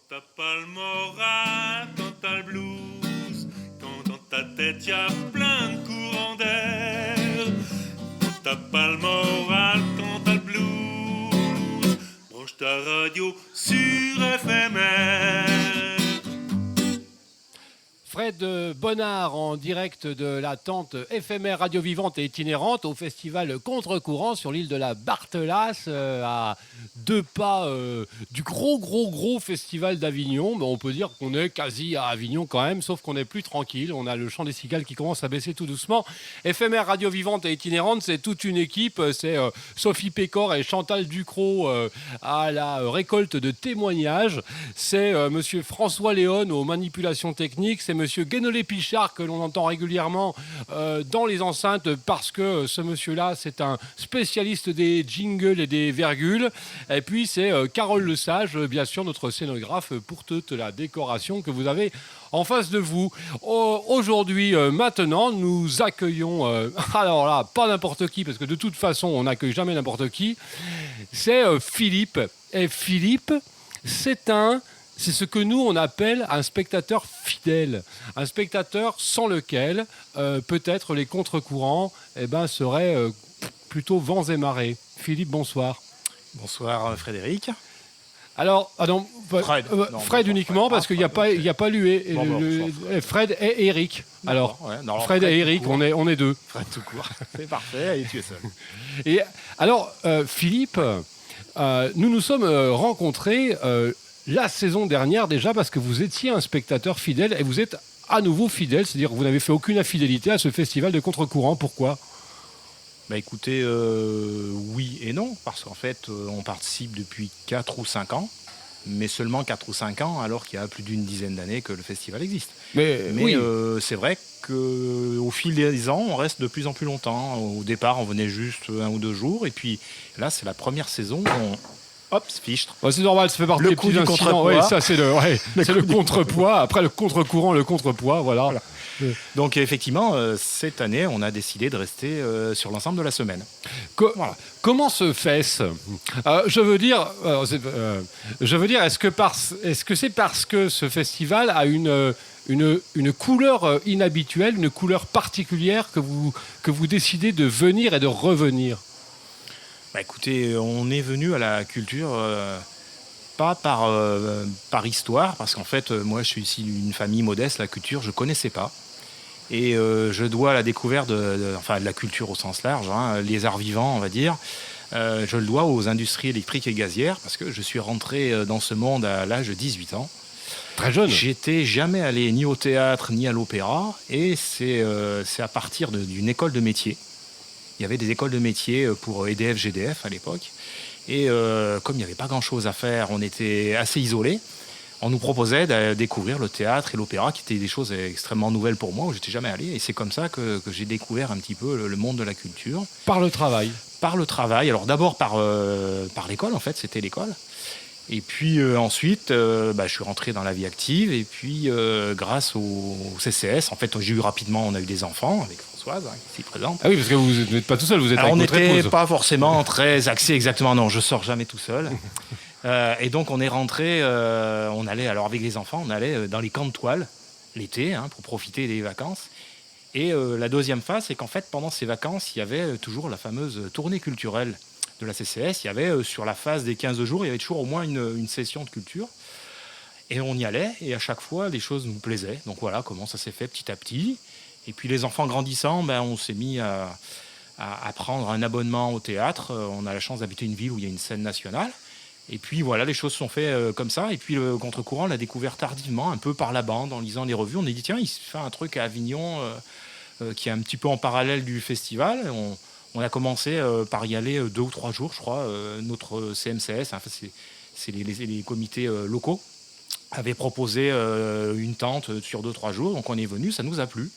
T'as pas le moral quand t'as le blues, quand dans ta tête y a plein de courants d'air. T'as pas le moral quand t'as le blues, branche ta radio sur FMR. Fred Bonnard en direct de la tente éphémère radio vivante et itinérante au festival Contre-Courant sur l'île de la Barthelasse, à 2 pas du gros festival d'Avignon. Mais on peut dire qu'on est quasi à Avignon quand même, sauf qu'on n'est plus tranquille. On a le chant des cigales qui commence à baisser tout doucement. Éphémère radio vivante et itinérante, c'est toute une équipe. C'est Sophie Pécor et Chantal Ducrot à la récolte de témoignages. C'est monsieur François Léon aux manipulations techniques. C'est monsieur Guénolé Pichard que l'on entend régulièrement dans les enceintes parce que ce monsieur-là, c'est un spécialiste des jingles et des virgules. Et puis c'est Carole Lesage, bien sûr, notre scénographe pour toute la décoration que vous avez en face de vous. Aujourd'hui, maintenant, nous accueillons, alors là, pas n'importe qui, parce que de toute façon, on n'accueille jamais n'importe qui. C'est Philippe. Et Philippe, c'est ce que nous, on appelle un spectateur fidèle. Un spectateur sans lequel, peut-être, les contre-courants seraient plutôt vents et marées. Philippe, bonsoir. Bonsoir, Frédéric. Alors, Fred uniquement, parce qu'il n'y a pas lui. Fred et Eric. Alors, Fred et Eric, on est deux. Fred tout court. C'est parfait, et tu es seul. Et alors, Philippe, nous nous sommes rencontrés la saison dernière déjà parce que vous étiez un spectateur fidèle et vous êtes à nouveau fidèle, c'est-à-dire que vous n'avez fait aucune infidélité à ce festival de contre-courant. Pourquoi ? Écoutez, oui et non, parce qu'en fait, on participe depuis 4 ou 5 ans, mais seulement 4 ou 5 ans, alors qu'il y a plus d'une dizaine d'années que le festival existe. Mais oui. C'est vrai qu'au fil des ans, on reste de plus en plus longtemps. Au départ, on venait juste 1 ou 2 jours, et puis là, c'est la première saison où hop, fichtre. C'est normal, ça fait partie des petits incidents. Ouais, ça, c'est le contrepoids. Après, le contre-courant, le contrepoids, voilà. Donc effectivement, cette année, on a décidé de rester sur l'ensemble de la semaine. Comment se fait-ce ? Je veux dire, est-ce que c'est parce que ce festival a une couleur inhabituelle, une couleur particulière que vous décidez de venir et de revenir ? Écoutez, on est venu à la culture pas par histoire, parce qu'en fait, moi, je suis ici d'une famille modeste. La culture, je ne connaissais pas. Et je dois la découverte de la culture au sens large, les arts vivants, on va dire. Je le dois aux industries électriques et gazières, parce que je suis rentré dans ce monde à l'âge de 18 ans. Très jeune. J'étais jamais allé ni au théâtre, ni à l'opéra. Et c'est à partir d'une école de métier. Il y avait des écoles de métier pour EDF, GDF à l'époque. Et comme il n'y avait pas grand-chose à faire, on était assez isolés. On nous proposait de découvrir le théâtre et l'opéra, qui étaient des choses extrêmement nouvelles pour moi, où je n'étais jamais allé. Et c'est comme ça que j'ai découvert un petit peu le monde de la culture. Par le travail. Par le travail. Alors d'abord par l'école, en fait, c'était l'école. Et puis ensuite, je suis rentré dans la vie active. Et puis, grâce au CCS, en fait, on a eu des enfants avec Françoise, ici présente. Ah oui, parce que vous n'êtes pas tout seul, vous êtes avec votre épouse. On n'était pas forcément très axé exactement. Non, je sors jamais tout seul. Et donc, on est rentré, on allait, alors avec les enfants, on allait dans les camps de toile, l'été, pour profiter des vacances. Et la deuxième phase, c'est qu'en fait, pendant ces vacances, il y avait toujours la fameuse tournée culturelle de la CCS. Il y avait, sur la phase des 15 jours, il y avait toujours au moins une session de culture. Et on y allait, et à chaque fois, les choses nous plaisaient. Donc voilà comment ça s'est fait petit à petit. Et puis les enfants grandissant, on s'est mis à prendre un abonnement au théâtre. On a la chance d'habiter une ville où il y a une scène nationale. Et puis voilà, les choses se sont faites comme ça. Et puis le contre-courant, on l'a découvert tardivement, un peu par la bande, en lisant les revues. On a dit, tiens, il se fait un truc à Avignon qui est un petit peu en parallèle du festival. On a commencé par y aller 2 ou 3 jours, je crois. Notre CMCS, c'est les comités locaux, avait proposé une tente sur 2-3 jours. Donc on est venu, ça nous a plu.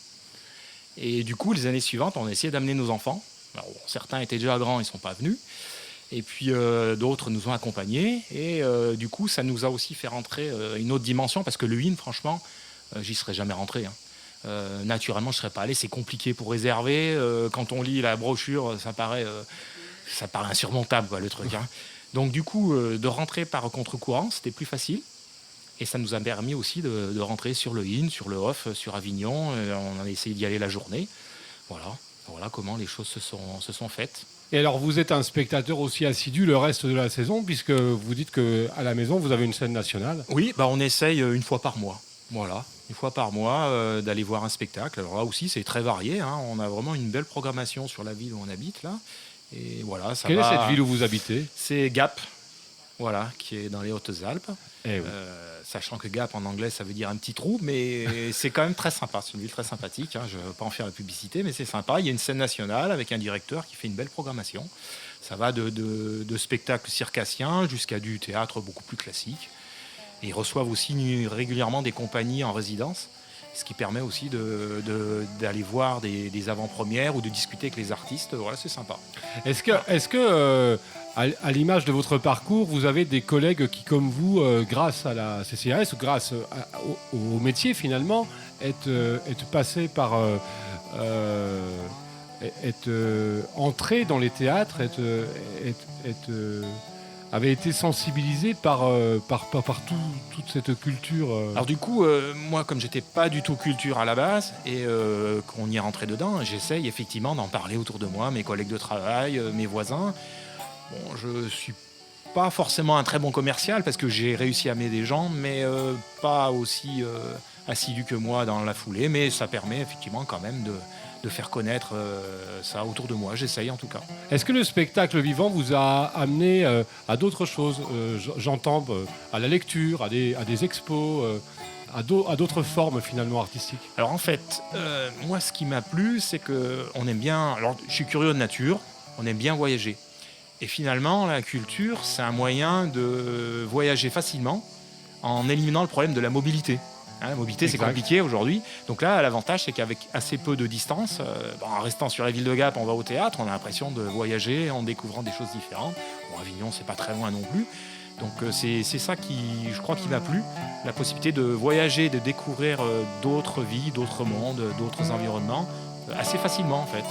Et du coup, les années suivantes, on a essayé d'amener nos enfants. Alors, certains étaient déjà grands, ils ne sont pas venus. Et puis d'autres nous ont accompagnés. Et du coup, ça nous a aussi fait rentrer une autre dimension, parce que le IN, franchement, j'y serais jamais rentré. Naturellement, je ne serais pas allé. C'est compliqué pour réserver. Quand on lit la brochure, ça paraît insurmontable, le truc. Donc du coup, de rentrer par contre-courant, c'était plus facile. Et ça nous a permis aussi de rentrer sur le in, sur le off, sur Avignon. On a essayé d'y aller la journée. Voilà comment les choses se sont faites. Et alors, vous êtes un spectateur aussi assidu le reste de la saison, puisque vous dites qu'à la maison, vous avez une scène nationale. Oui, on essaye une fois par mois. Voilà, une fois par mois, d'aller voir un spectacle. Alors là aussi, c'est très varié. On a vraiment une belle programmation sur la ville où on habite, là. Et voilà, ça Quelle va. est cette ville où vous habitez ? C'est Gap, voilà, qui est dans les Hautes-Alpes. Eh oui. Sachant que Gap en anglais ça veut dire un petit trou, mais c'est quand même très sympa, c'est une ville très sympathique, je ne veux pas en faire la publicité, mais c'est sympa. Il y a une scène nationale avec un directeur qui fait une belle programmation. Ça va de spectacles circassiens jusqu'à du théâtre beaucoup plus classique. Et ils reçoivent aussi régulièrement des compagnies en résidence, ce qui permet aussi d'aller voir des avant-premières ou de discuter avec les artistes. Voilà, c'est sympa. Est-ce que à l'image de votre parcours, vous avez des collègues qui, comme vous, grâce à la CCAS ou grâce au métier finalement, est passés par, entrés dans les théâtres, avaient été sensibilisés par toute cette culture. Alors du coup, moi, comme j'étais pas du tout culture à la base et qu'on y est rentré dedans, j'essaye effectivement d'en parler autour de moi, mes collègues de travail, mes voisins. Bon, je suis pas forcément un très bon commercial parce que j'ai réussi à amener des gens, mais pas aussi assidu que moi dans la foulée. Mais ça permet effectivement quand même de faire connaître ça autour de moi. J'essaye en tout cas. Est-ce que le spectacle vivant vous a amené à d'autres choses ? J'entends à la lecture, à des expos, à d'autres formes finalement artistiques. Alors en fait, moi ce qui m'a plu, c'est qu'on aime bien... Alors je suis curieux de nature, on aime bien voyager. Et finalement, la culture, c'est un moyen de voyager facilement en éliminant le problème de la mobilité. La mobilité, c'est compliqué aujourd'hui. Donc là, l'avantage, c'est qu'avec assez peu de distance, en restant sur la ville de Gap, on va au théâtre, on a l'impression de voyager en découvrant des choses différentes. Bon, Avignon, c'est pas très loin non plus. Donc c'est ça qui, je crois, qui m'a plu. La possibilité de voyager, de découvrir d'autres vies, d'autres mondes, d'autres environnements, assez facilement en fait.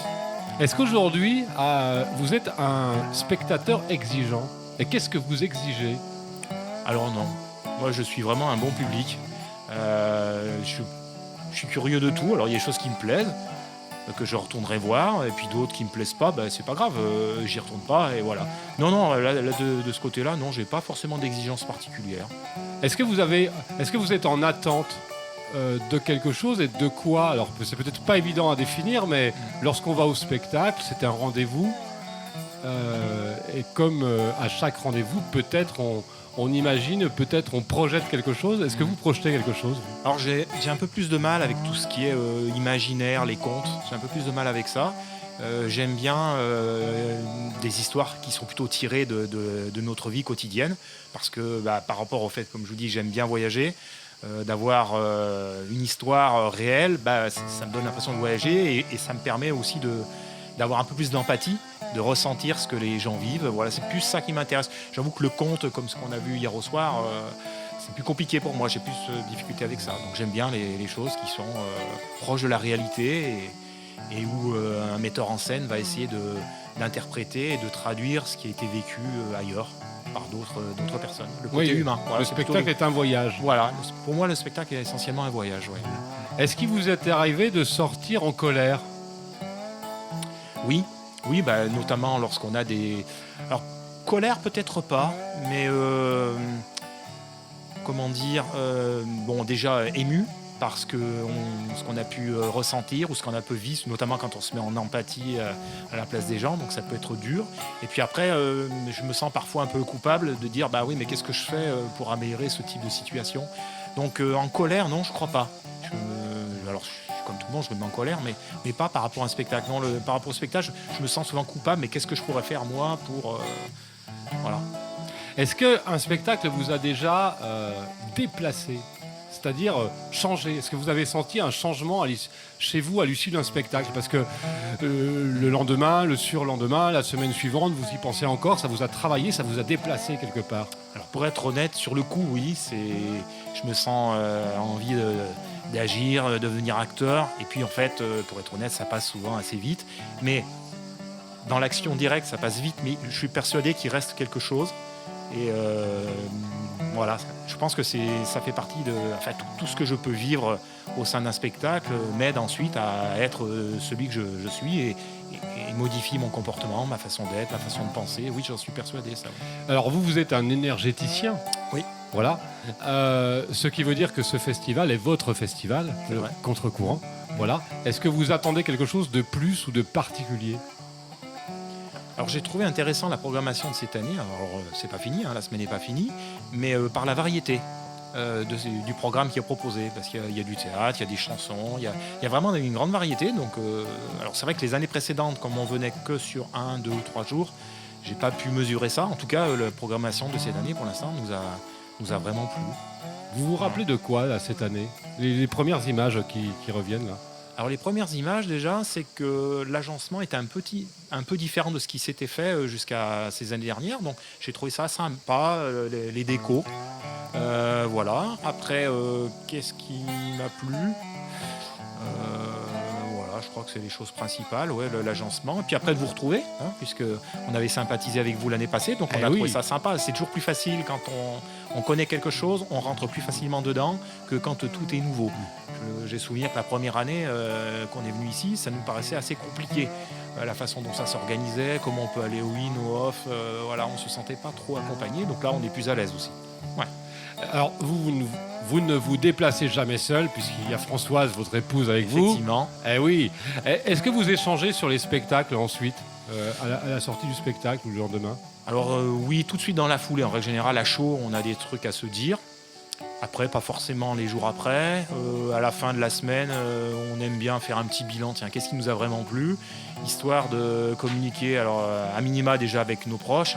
Est-ce qu'aujourd'hui, vous êtes un spectateur exigeant ? Et qu'est-ce que vous exigez ? Alors non, moi je suis vraiment un bon public. Je suis curieux de tout. Alors il y a des choses qui me plaisent, que je retournerai voir, et puis d'autres qui me plaisent pas, c'est pas grave, j'y retourne pas, et voilà. Non, là, de ce côté-là, non, j'ai pas forcément d'exigence particulière. Est-ce que vous êtes en attente de quelque chose et de quoi ? Alors c'est peut-être pas évident à définir, mais lorsqu'on va au spectacle, c'est un rendez-vous, et comme à chaque rendez-vous, peut-être on imagine, peut-être on projette quelque chose. Est-ce que vous projetez quelque chose ? Alors j'ai un peu plus de mal avec tout ce qui est imaginaire, les contes, j'ai un peu plus de mal avec ça. J'aime bien des histoires qui sont plutôt tirées de notre vie quotidienne, parce que par rapport au fait, comme je vous dis, j'aime bien voyager. D'avoir une histoire réelle, ça me donne l'impression de voyager, et ça me permet aussi d'avoir un peu plus d'empathie, de ressentir ce que les gens vivent. Voilà, c'est plus ça qui m'intéresse. J'avoue que le conte, comme ce qu'on a vu hier au soir, c'est plus compliqué pour moi, j'ai plus de difficultés avec ça. Donc j'aime bien les choses qui sont proches de la réalité, et où un metteur en scène va essayer d'interpréter et de traduire ce qui a été vécu ailleurs par d'autres personnes. Le côté humain. Voilà, le spectacle est un voyage. Voilà, pour moi le spectacle est essentiellement un voyage. Ouais. Est-ce qu'il vous est arrivé de sortir en colère ? Oui, notamment lorsqu'on a des... Alors, colère peut-être pas, mais comment dire, déjà ému par ce qu'on a pu ressentir ou ce qu'on a pu vivre, notamment quand on se met en empathie à la place des gens, donc ça peut être dur. Et puis après, je me sens parfois un peu coupable de dire oui, mais qu'est-ce que je fais pour améliorer ce type de situation ? Donc en colère, non, je crois pas. Alors comme tout le monde, je me mets en colère, mais pas par rapport à un spectacle. Non, par rapport au spectacle, je me sens souvent coupable, mais qu'est-ce que je pourrais faire moi pour... voilà. Est-ce qu'un spectacle vous a déjà déplacé ? C'est-à-dire changer. Est-ce que vous avez senti un changement chez vous à l'issue d'un spectacle ? Parce que le lendemain, le surlendemain, la semaine suivante, vous y pensez encore, ça vous a travaillé, ça vous a déplacé quelque part ? Alors pour être honnête, sur le coup, oui, je me sens envie d'agir, de devenir acteur. Et puis en fait, pour être honnête, ça passe souvent assez vite. Mais dans l'action directe, ça passe vite, mais je suis persuadé qu'il reste quelque chose. Et voilà, je pense que ça fait partie de... Enfin, tout ce que je peux vivre au sein d'un spectacle m'aide ensuite à être celui que je suis et modifie mon comportement, ma façon d'être, ma façon de penser. Oui, j'en suis persuadé, ça. Alors vous êtes un énergéticien. Oui. Voilà. Ce qui veut dire que ce festival est votre festival, C'est le vrai. Contre-courant. Voilà. Est-ce que vous attendez quelque chose de plus ou de particulier ? Alors j'ai trouvé intéressant la programmation de cette année. Alors c'est pas fini, la semaine n'est pas finie, mais par la variété du programme qui est proposé, parce qu'il y a du théâtre, il y a des chansons, il y a vraiment une grande variété. Donc, alors c'est vrai que les années précédentes, comme on venait que sur 1, 2 ou 3 jours, j'ai pas pu mesurer ça. En tout cas, la programmation de cette année, pour l'instant, nous a vraiment plu. Vous vous rappelez de quoi là, cette année ? Les premières images qui reviennent là ? Alors les premières images déjà, c'est que l'agencement était un peu différent de ce qui s'était fait jusqu'à ces années dernières. Donc j'ai trouvé ça sympa, les décos. Voilà. Après, qu'est-ce qui m'a plu ? Voilà, je crois que c'est les choses principales, ouais, l'agencement. Et puis après de vous retrouver, puisque on avait sympathisé avec vous l'année passée, donc on a trouvé ça sympa. C'est toujours plus facile quand on connaît quelque chose, on rentre plus facilement dedans que quand tout est nouveau. J'ai souvenir que la première année qu'on est venu ici, ça nous paraissait assez compliqué. La façon dont ça s'organisait, comment on peut aller au in, au off, voilà, on ne se sentait pas trop accompagné. Donc là, on est plus à l'aise aussi. Ouais. Alors vous ne vous déplacez jamais seul, puisqu'il y a Françoise, votre épouse, avec vous. Effectivement. Eh oui. Est-ce que vous échangez sur les spectacles ensuite, à la sortie du spectacle ou le lendemain ? Alors oui, tout de suite dans la foulée. En règle générale, à chaud, on a des trucs à se dire. Après, pas forcément les jours après. À la fin de la semaine, on aime bien faire un petit bilan. Tiens, qu'est-ce qui nous a vraiment plu ? Histoire de communiquer, alors à minima déjà avec nos proches.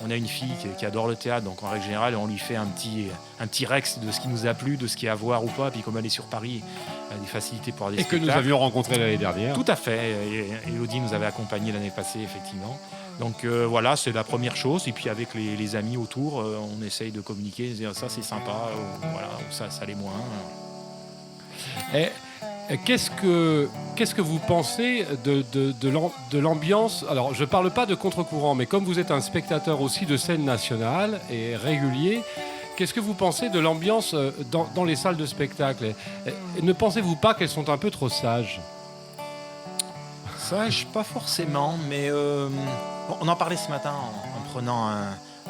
On a une fille qui adore le théâtre, donc en règle générale, on lui fait un petit rex de ce qui nous a plu, de ce qu'il y a à voir ou pas. Puis comme elle est sur Paris, elle a des facilités pour aller des spectacles. Et que nous avions rencontré l'année dernière. Tout à fait. Elodie nous avait accompagnés l'année passée, effectivement. Donc voilà, c'est la première chose. Et puis avec les amis autour, on essaye de communiquer, de dire ça c'est sympa, voilà, ou ça l'est moins. Et qu'est-ce que vous pensez de l'ambiance ? Alors je ne parle pas de contre-courant, mais comme vous êtes un spectateur aussi de scène nationale et régulier, qu'est-ce que vous pensez de l'ambiance dans les salles de spectacle ? Et ne pensez-vous pas qu'elles sont un peu trop sages ? Sage, pas forcément, mais on en parlait ce matin en prenant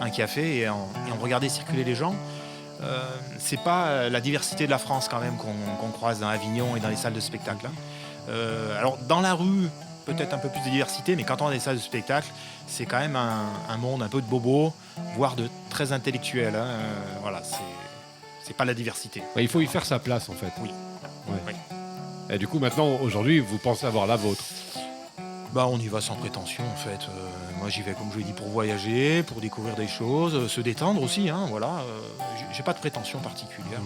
un café et on regardait circuler les gens. C'est pas la diversité de la France quand même qu'on croise dans Avignon et dans les salles de spectacle. Alors dans la rue, peut-être un peu plus de diversité, mais quand on est dans les salles de spectacle, c'est quand même un monde un peu de bobo, voire de très intellectuel. Voilà, c'est pas la diversité. Il faut y faire sa place en fait. Oui. Ouais. Oui. Et du coup maintenant, aujourd'hui, vous pensez avoir la vôtre ? On y va sans prétention en fait. Moi j'y vais comme je l'ai dit pour voyager, pour découvrir des choses, se détendre aussi. Voilà. J'ai pas de prétention particulière.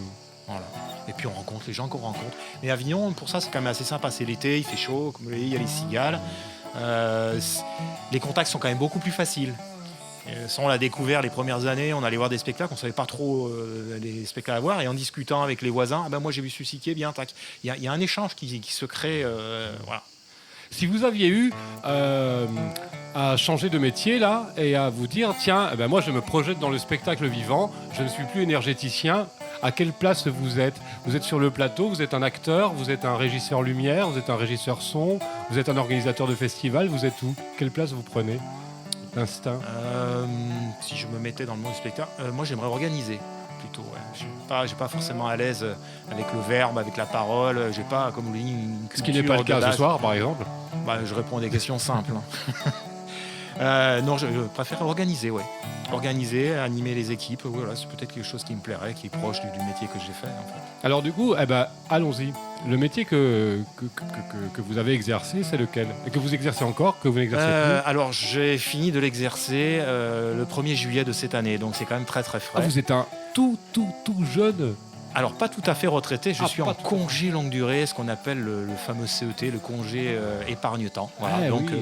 Voilà. Et puis on rencontre les gens qu'on rencontre. Mais Avignon, pour ça c'est quand même assez sympa. C'est l'été, il fait chaud, comme vous l'avez dit, il y a les cigales. Les contacts sont quand même beaucoup plus faciles. Ça, on l'a découvert les premières années, on allait voir des spectacles, on savait pas trop les spectacles à voir, et en discutant avec les voisins, moi j'ai vu celui-ci qui est bien, tac. Il y a un échange qui se crée. Voilà. Si vous aviez eu à changer de métier là et à vous dire tiens, moi je me projette dans le spectacle vivant, je ne suis plus énergéticien, à quelle place vous êtes ? Vous êtes sur le plateau, vous êtes un acteur, vous êtes un régisseur lumière, vous êtes un régisseur son, vous êtes un organisateur de festival, vous êtes où ? Quelle place vous prenez ? L'instinct ? Si je me mettais dans le monde du spectacle, moi j'aimerais organiser plutôt. Ouais. Je suis pas forcément à l'aise avec le verbe, avec la parole. J'ai pas, comme vous l'avez dit, une culture. Ce qui n'est pas le cas ce soir, par exemple. Je réponds à des questions simples. Non, je préfère organiser, ouais. Organiser, animer les équipes. Voilà, c'est peut-être quelque chose qui me plairait, qui est proche du métier que j'ai fait. En fait. Alors du coup, allons-y. Le métier que vous avez exercé, c'est lequel ? Et que vous exercez encore, que vous n'exercez plus ? Alors, j'ai fini de l'exercer le 1er juillet de cette année, donc c'est quand même très très frais. Vous êtes un tout jeune. Alors, pas tout à fait retraité, je suis en congé longue durée, ce qu'on appelle le fameux CET, le congé épargne-temps. Voilà,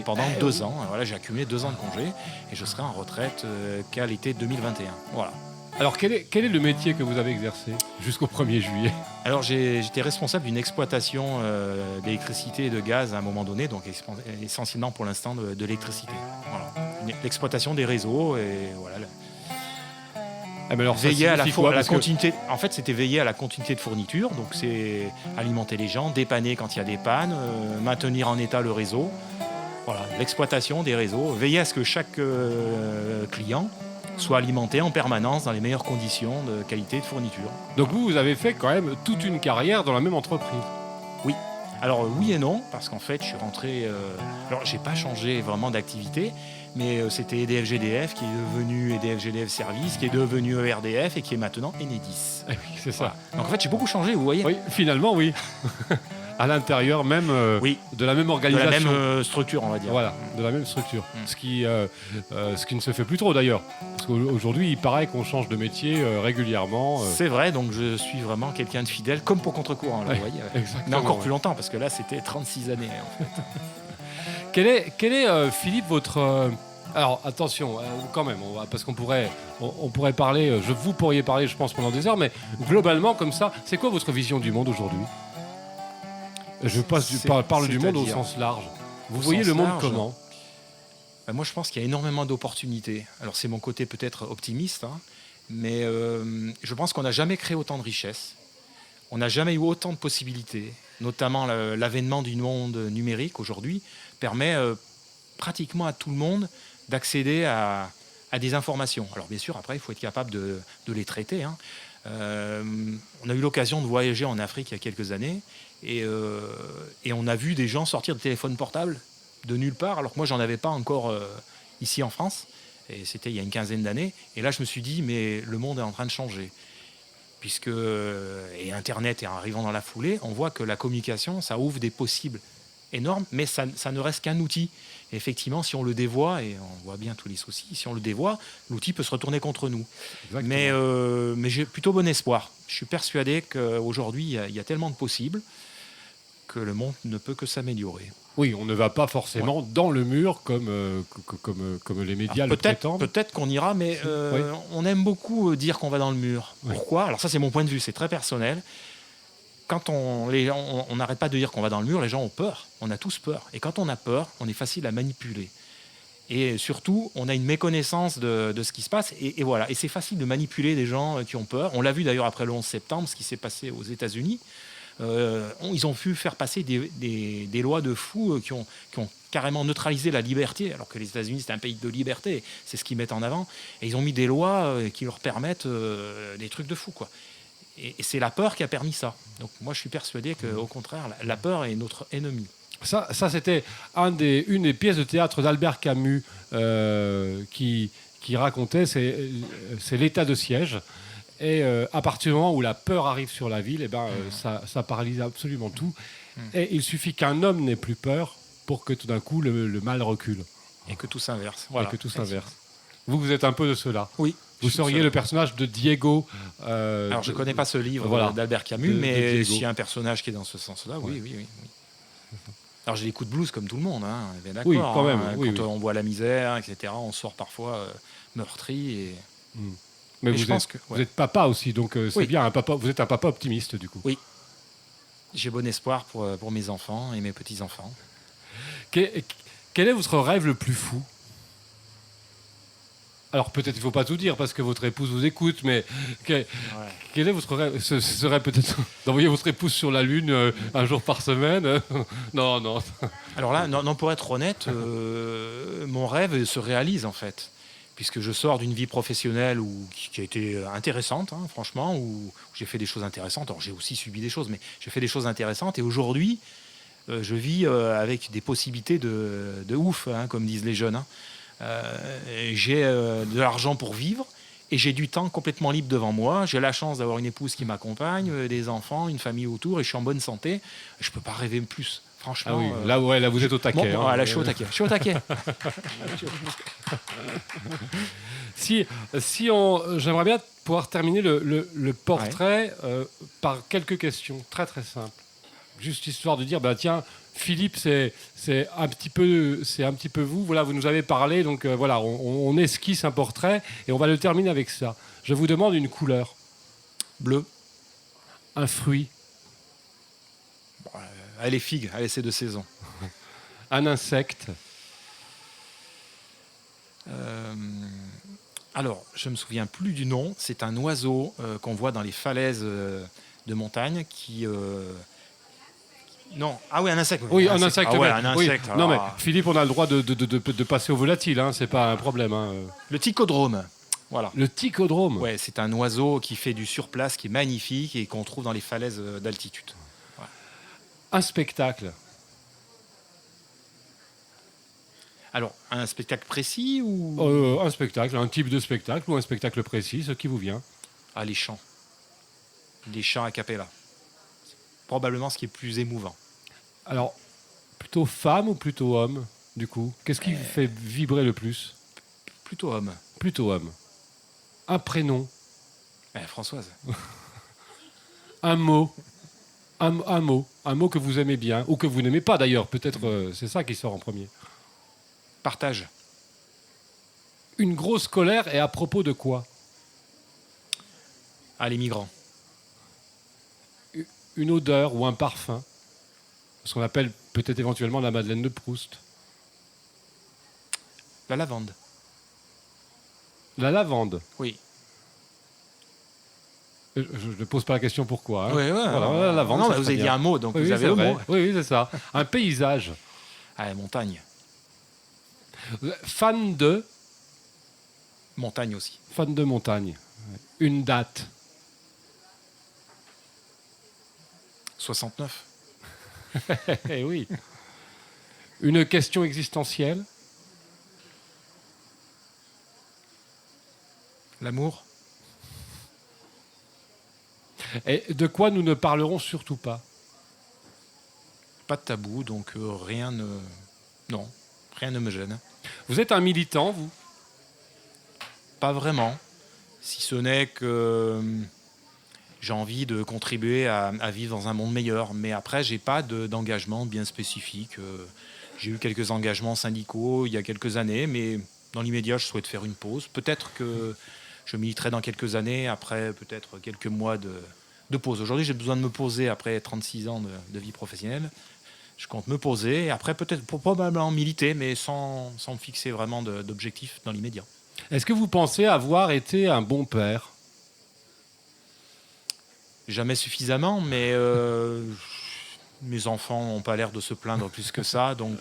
pendant 2 ans, voilà, j'ai accumulé 2 ans de congé et je serai en retraite qu'à l'été 2021. Voilà. Alors, quel est le métier que vous avez exercé jusqu'au 1er juillet ? Alors, j'étais responsable d'une exploitation d'électricité et de gaz à un moment donné, donc essentiellement pour l'instant de l'électricité. Voilà. L'exploitation des réseaux et voilà. mais alors, ça veiller à la, signifie quoi, à la parce que- continuité. En fait, c'était veiller à la continuité de fourniture. Donc, c'est alimenter les gens, dépanner quand il y a des pannes, maintenir en état le réseau. Voilà, l'exploitation des réseaux. Veiller à ce que chaque client soit alimenté en permanence dans les meilleures conditions de qualité de fourniture. Donc vous avez fait quand même toute une carrière dans la même entreprise. Oui. Alors oui et non, parce qu'en fait, je suis rentré. Alors, j'ai pas changé vraiment d'activité, mais c'était EDF-GDF qui est devenu EDF-GDF Service, qui est devenu ERDF et qui est maintenant Enedis. Eh oui, c'est ça. Voilà. Donc en fait, j'ai beaucoup changé, vous voyez. Oui, finalement, oui. À l'intérieur même Oui. de la même De organisation. la même structure, on va dire. Voilà, de la même structure. Mm. Ce qui ne se fait plus trop d'ailleurs. Parce qu'aujourd'hui, il paraît qu'on change de métier régulièrement. C'est vrai, donc je suis vraiment quelqu'un de fidèle, comme pour contre-courant, là, Ouais, vous voyez. exactement, Mais encore ouais. plus longtemps, parce que là, c'était 36 années. En fait. Quel est Philippe, votre... alors attention, quand même, parce qu'on pourrait, on pourrait parler, vous pourriez parler, je pense, pendant des heures, mais globalement, comme ça, c'est quoi votre vision du monde aujourd'hui ? Je parle du monde au c'est-à-dire, sens large. Vous au voyez sens le monde large, comment ? Moi, je pense qu'il y a énormément d'opportunités. Alors, c'est mon côté peut-être optimiste, hein, mais je pense qu'on n'a jamais créé autant de richesses. On n'a jamais eu autant de possibilités. Notamment, l'avènement du monde numérique aujourd'hui permet pratiquement à tout le monde d'accéder à des informations. Alors, bien sûr, après, il faut être capable de les traiter, hein. On a eu l'occasion de voyager en Afrique il y a quelques années et on a vu des gens sortir de téléphones portables de nulle part, alors que moi, j'en avais pas encore ici en France. Et c'était il y a une quinzaine d'années. Et là, je me suis dit, mais le monde est en train de changer. Puisque, et Internet est arrivant dans la foulée, on voit que la communication, ça ouvre des possibles énormes, mais ça ne reste qu'un outil. Et effectivement, si on le dévoie, et on voit bien tous les soucis, si on le dévoie, l'outil peut se retourner contre nous. Mais j'ai plutôt bon espoir. Je suis persuadé qu'aujourd'hui, il y a tellement de possibles que le monde ne peut que s'améliorer. Oui, on ne va pas forcément dans le mur comme les médias le prétendent. Peut-être qu'on ira, mais Oui. on aime beaucoup dire qu'on va dans le mur. Oui. Pourquoi ? Alors ça, c'est mon point de vue, c'est très personnel. Quand on n'arrête pas de dire qu'on va dans le mur, les gens ont peur. On a tous peur. Et quand on a peur, on est facile à manipuler. Et surtout, on a une méconnaissance de ce qui se passe. Et voilà. Et c'est facile de manipuler des gens qui ont peur. On l'a vu d'ailleurs après le 11 septembre, ce qui s'est passé aux États-Unis. Ils ont pu faire passer des lois de fous qui ont carrément neutralisé la liberté, alors que les États-Unis, c'est un pays de liberté. C'est ce qu'ils mettent en avant. Et ils ont mis des lois qui leur permettent des trucs de fous, quoi. Et c'est la peur qui a permis ça. Donc moi, je suis persuadé qu'au contraire, la peur est notre ennemi. Ça c'était une des pièces de théâtre d'Albert Camus qui racontait, c'est l'état de siège. Et à partir du moment où la peur arrive sur la ville, ça paralyse absolument tout. Et il suffit qu'un homme n'ait plus peur pour que tout d'un coup le mal recule. Et que tout s'inverse. Voilà. Et que tout s'inverse. Vous êtes un peu de cela. Oui. Vous seriez le personnage de Diego. Alors, je ne connais pas ce livre d'Albert Camus, mais s'il y a un personnage qui est dans ce sens-là, oui. Alors, j'ai des coups de blues comme tout le monde, hein, bien d'accord. Oui, quand même. Quand on voit la misère, etc., on sort parfois meurtri. Mais vous êtes papa aussi, donc c'est bien un papa. Vous êtes un papa optimiste, du coup. Oui. J'ai bon espoir pour mes enfants et mes petits-enfants. Quel est votre rêve le plus fou ? Alors peut-être il ne faut pas tout dire parce que votre épouse vous écoute, mais quel est votre rêve ? Ce serait peut-être d'envoyer votre épouse sur la Lune un jour par semaine ? Non. Alors là, non, pour être honnête, mon rêve se réalise en fait. Puisque je sors d'une vie professionnelle qui a été intéressante, hein, franchement, où j'ai fait des choses intéressantes. Alors j'ai aussi subi des choses, mais j'ai fait des choses intéressantes. Et aujourd'hui, je vis avec des possibilités de ouf, hein, comme disent les jeunes, hein. J'ai de l'argent pour vivre et j'ai du temps complètement libre devant moi. J'ai la chance d'avoir une épouse qui m'accompagne, des enfants, une famille autour et je suis en bonne santé. Je ne peux pas rêver plus, franchement. Ah oui, là vous êtes au taquet. Bon, là je suis au taquet. J'aimerais bien pouvoir terminer le portrait par quelques questions très très simples. Juste histoire de dire, tiens, Philippe, c'est un petit peu vous. Voilà, vous nous avez parlé, donc voilà, on esquisse un portrait et on va le terminer avec ça. Je vous demande une couleur. Bleu. Un fruit. Les figues, allez, c'est de saison. Un insecte. Alors, je me souviens plus du nom. C'est un oiseau qu'on voit dans les falaises de montagne qui. Non, ah oui, un insecte. Oui, un insecte. Ah ouais, vert. un Oui. insecte. Non, mais alors. Philippe, on a le droit de passer au volatile, hein, c'est pas un problème. Hein. Le ticodrome. Voilà. Le ticodrome. Ouais, c'est un oiseau qui fait du surplace, qui est magnifique et qu'on trouve dans les falaises d'altitude. Un spectacle. Alors, un spectacle précis ou Un spectacle, un type de spectacle ou un spectacle précis, ce qui vous vient. Ah, les chants. Les chants a cappella. C'est probablement ce qui est plus émouvant. Alors, plutôt femme ou plutôt homme, du coup? Qu'est-ce qui fait vibrer le plus? Plutôt homme. Plutôt homme. Un prénom, Françoise. un mot, un mot que vous aimez bien, ou que vous n'aimez pas d'ailleurs, peut-être c'est ça qui sort en premier. Partage. Une grosse colère et à propos de quoi? Ah, les migrants. Une odeur ou un parfum, ce qu'on appelle peut-être éventuellement la Madeleine de Proust. La lavande. La lavande. Oui. Je ne pose pas la question pourquoi. Hein. Ouais, Voilà, la lavande. Non, c'est vous très avez dit bien. un mot, donc Oui, vous oui, avez c'est le vrai. mot. Oui, c'est ça. Un paysage. Ah, la montagne. Fan de Montagne aussi. montagne. Une date. 69. Eh oui. Une question existentielle. L'amour. Et de quoi nous ne parlerons surtout pas. Pas de tabou, donc rien ne... Non, rien ne me gêne. Vous êtes un militant, vous? Pas vraiment. Si ce n'est que j'ai envie de contribuer à vivre dans un monde meilleur. Mais après, j'ai pas d'engagement bien spécifique. J'ai eu quelques engagements syndicaux il y a quelques années, mais dans l'immédiat, je souhaite faire une pause. Peut-être que je militerai dans quelques années, après peut-être quelques mois de pause. Aujourd'hui, j'ai besoin de me poser après 36 ans de vie professionnelle. Je compte me poser et après peut-être probablement militer, mais sans me fixer vraiment d'objectifs dans l'immédiat. Est-ce que vous pensez avoir été un bon père? Jamais suffisamment, mais mes enfants n'ont pas l'air de se plaindre plus que ça, donc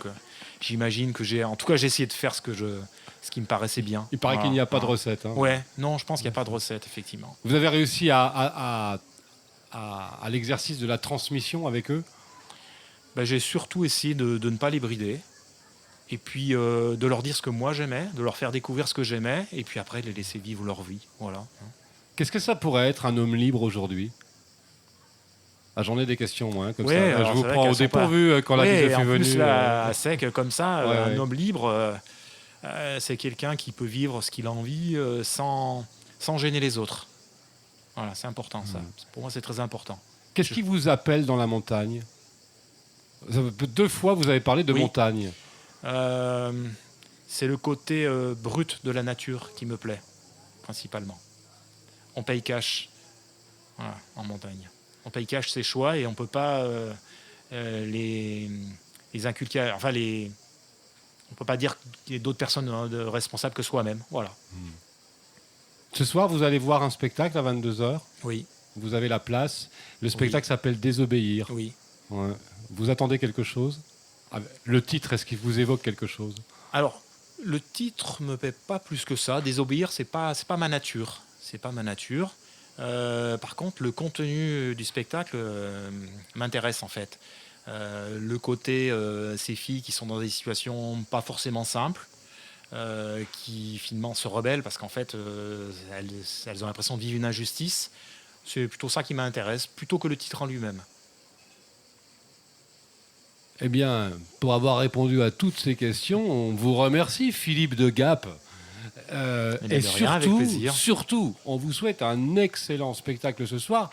j'imagine que j'ai essayé de faire ce qui me paraissait bien. Il paraît qu'il n'y a pas de recette. Hein. Ouais, non, je pense qu'il n'y a pas de recette, effectivement. Vous avez réussi à l'exercice de la transmission avec eux? J'ai surtout essayé de ne pas les brider, et puis de leur dire ce que moi j'aimais, de leur faire découvrir ce que j'aimais, et puis après de les laisser vivre leur vie. Voilà. Qu'est-ce que ça pourrait être un homme libre aujourd'hui? Ah, j'en ai des questions, moi, comme Ouais, ça. alors Je vous c'est vrai prends au qu'elles sont dépourvu quand la Ouais, visite est en venue. plus, là, à sec, comme ça, Ouais, un ouais. homme libre, c'est quelqu'un qui peut vivre ce qu'il a envie sans gêner les autres. Voilà, c'est important, ça. Pour moi, c'est très important. Qu'est-ce qui vous appelle dans la montagne? 2 fois, vous avez parlé de Oui. montagne. C'est le côté brut de la nature qui me plaît, principalement. On paye cash, voilà, en montagne. On paye cash ses choix et on ne peut pas les inculquer. Enfin, on ne peut pas dire qu'il y a d'autres personnes responsables que soi-même. Voilà. Ce soir, vous allez voir un spectacle à 22h. Oui, Vous avez la place. Le spectacle s'appelle Désobéir. oui. Ouais. Vous attendez quelque chose? Le titre, est-ce qu'il vous évoque quelque chose? Alors, le titre me plaît pas plus que ça. Désobéir, c'est pas ma nature. C'est pas ma nature. Par contre, le contenu du spectacle m'intéresse en fait. Le côté ces filles qui sont dans des situations pas forcément simples, qui finalement se rebellent parce qu'en fait elles ont l'impression de vivre une injustice. C'est plutôt ça qui m'intéresse, plutôt que le titre en lui-même. Eh bien, pour avoir répondu à toutes ces questions, on vous remercie, Philippe de Gap. Et de rien, avec plaisir. surtout, on vous souhaite un excellent spectacle ce soir,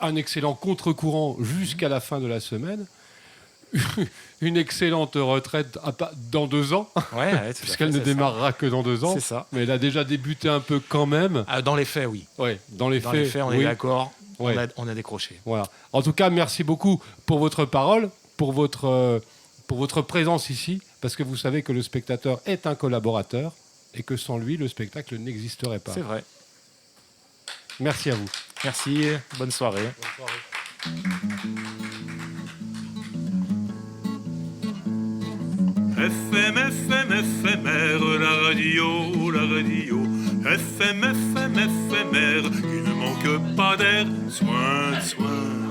un excellent contre-courant jusqu'à la fin de la semaine, une excellente retraite dans 2 ans, Ouais, puisqu'elle ne démarrera que dans 2 ans. C'est ça. Mais elle a déjà débuté un peu quand même. Dans les faits, oui. Ouais, dans les Dans faits, les faits, on oui. est d'accord. Ouais. On a décroché. Voilà. En tout cas, merci beaucoup pour votre parole, pour votre présence ici, parce que vous savez que le spectateur est un collaborateur. et que sans lui, le spectacle n'existerait pas. C'est vrai. Merci à vous. Merci, bonne soirée. FM, FM, éphémère, la radio, FM, FM, éphémère, il ne manque pas d'air, soin, soin.